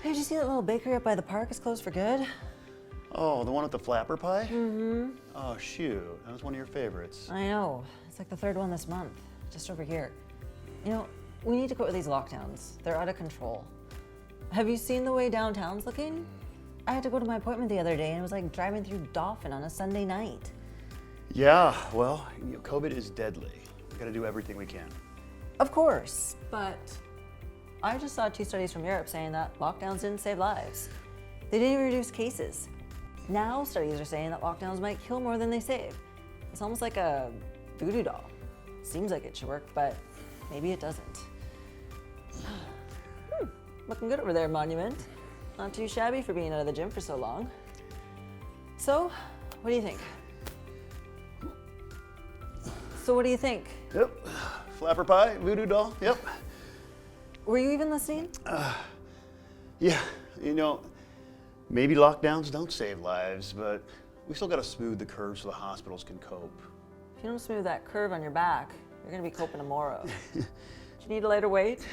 Hey, did you see that little bakery up by the park is closed for good? Oh, the one with the flapper pie? Mm-hmm. Oh, shoot. That was one of your favorites. I know. It's like the third one this month, just over here. You know, we need to quit with these lockdowns. They're out of control. Have you seen the way downtown's looking? I had to go to my appointment the other day and it was like driving through Dauphin on a Sunday night. Yeah, well, COVID is deadly. We gotta do everything we can. Of course, but I just saw 2 studies from Europe saying that lockdowns didn't save lives. They didn't even reduce cases. Now studies are saying that lockdowns might kill more than they save. It's almost like a voodoo doll. Seems like it should work, but maybe it doesn't. Looking good over there, Monument. Not too shabby for being out of the gym for so long. So, what do you think? Yep. Flapper pie, voodoo doll, yep. Were you even listening? Yeah, maybe lockdowns don't save lives, but we still gotta smooth the curve so the hospitals can cope. If you don't smooth that curve on your back, you're gonna be coping tomorrow. Do you need a lighter weight?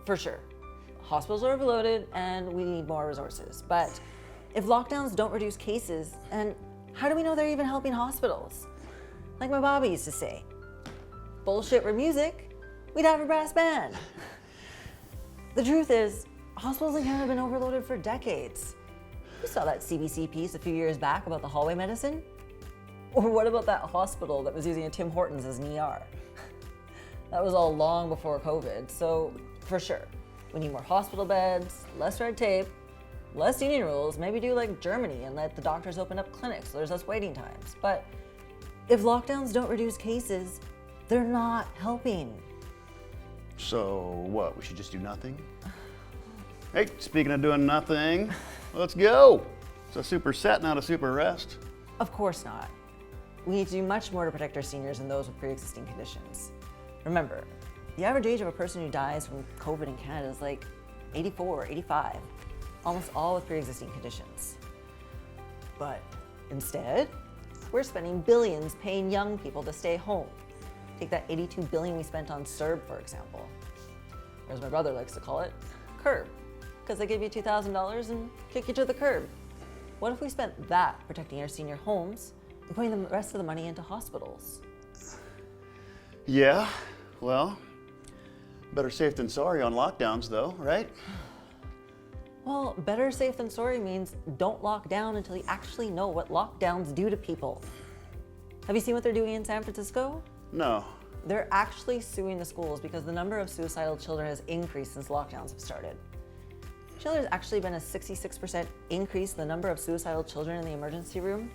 For sure. Hospitals are overloaded and we need more resources. But if lockdowns don't reduce cases, then how do we know they're even helping hospitals? Like my Bobby used to say, bullshit were music, we'd have a brass band. The truth is, hospitals in Canada have been overloaded for decades. You saw that CBC piece a few years back about the hallway medicine? Or what about that hospital that was using a Tim Hortons as an ER? That was all long before COVID, so for sure, we need more hospital beds, less red tape, less union rules, maybe do like Germany and let the doctors open up clinics so there's less waiting times. But if lockdowns don't reduce cases, they're not helping. So what, we should just do nothing? Hey, speaking of doing nothing, let's go. It's a super set, not a super rest. Of course not. We need to do much more to protect our seniors and those with pre-existing conditions. Remember, the average age of a person who dies from COVID in Canada is like 84, 85, almost all with pre-existing conditions. But instead, we're spending billions paying young people to stay home. Take that $82 billion we spent on CERB, for example. Or as my brother likes to call it, curb. Because they give you $2,000 and kick you to the curb. What if we spent that protecting our senior homes and putting the rest of the money into hospitals? Yeah, well, better safe than sorry on lockdowns though, right? Well, better safe than sorry means don't lock down until you actually know what lockdowns do to people. Have you seen what they're doing in San Francisco? No. They're actually suing the schools because the number of suicidal children has increased since lockdowns have started. There's actually been a 66% increase in the number of suicidal children in the emergency room.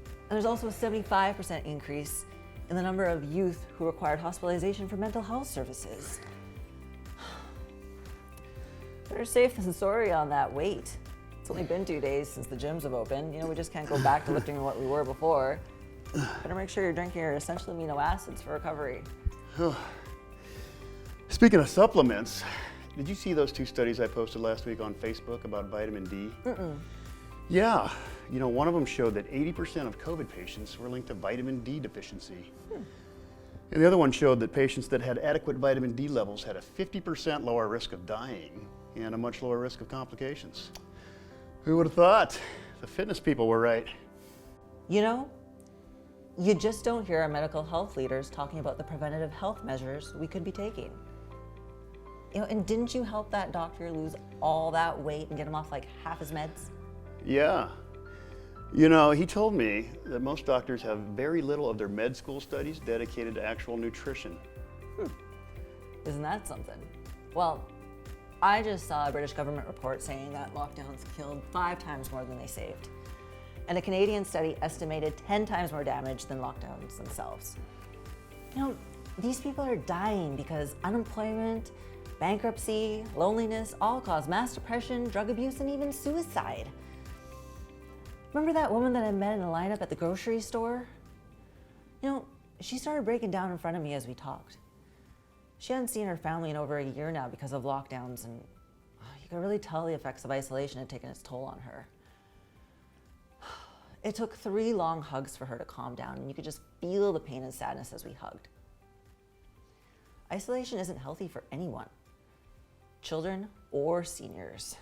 And there's also a 75% increase in the number of youth who required hospitalization for mental health services. Better safe than sorry on that weight. It's only been 2 days since the gyms have opened. We just can't go back to lifting what we were before. Better make sure you're drinking your essential amino acids for recovery. Speaking of supplements, did you see those 2 studies I posted last week on Facebook about vitamin D? Yeah, one of them showed that 80% of COVID patients were linked to vitamin D deficiency. And the other one showed that patients that had adequate vitamin D levels had a 50% lower risk of dying and a much lower risk of complications. Who would have thought? The fitness people were right. You just don't hear our medical health leaders talking about the preventative health measures we could be taking. And didn't you help that doctor lose all that weight and get him off like half his meds? Yeah. He told me that most doctors have very little of their med school studies dedicated to actual nutrition. Isn't that something? Well, I just saw a British government report saying that lockdowns killed 5 times more than they saved. And a Canadian study estimated 10 times more damage than lockdowns themselves. These people are dying because unemployment, bankruptcy, loneliness all cause mass depression, drug abuse, and even suicide. Remember that woman that I met in a lineup at the grocery store? She started breaking down in front of me as we talked. She hadn't seen her family in over a year now because of lockdowns, and you could really tell the effects of isolation had taken its toll on her. It took 3 long hugs for her to calm down, and you could just feel the pain and sadness as we hugged. Isolation isn't healthy for anyone. children or seniors.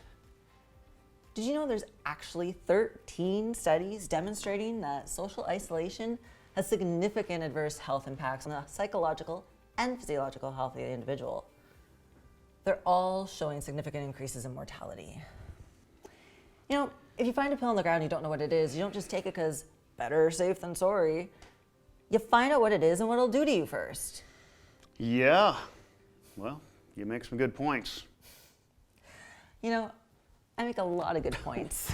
Did you know there's actually 13 studies demonstrating that social isolation has significant adverse health impacts on the psychological and physiological health of the individual? They're all showing significant increases in mortality. You know, if you find a pill on the ground and you don't know what it is, you don't just take it because better safe than sorry. You find out what it is and what it'll do to you first. Yeah, well, you make some good points. You know, I make a lot of good points.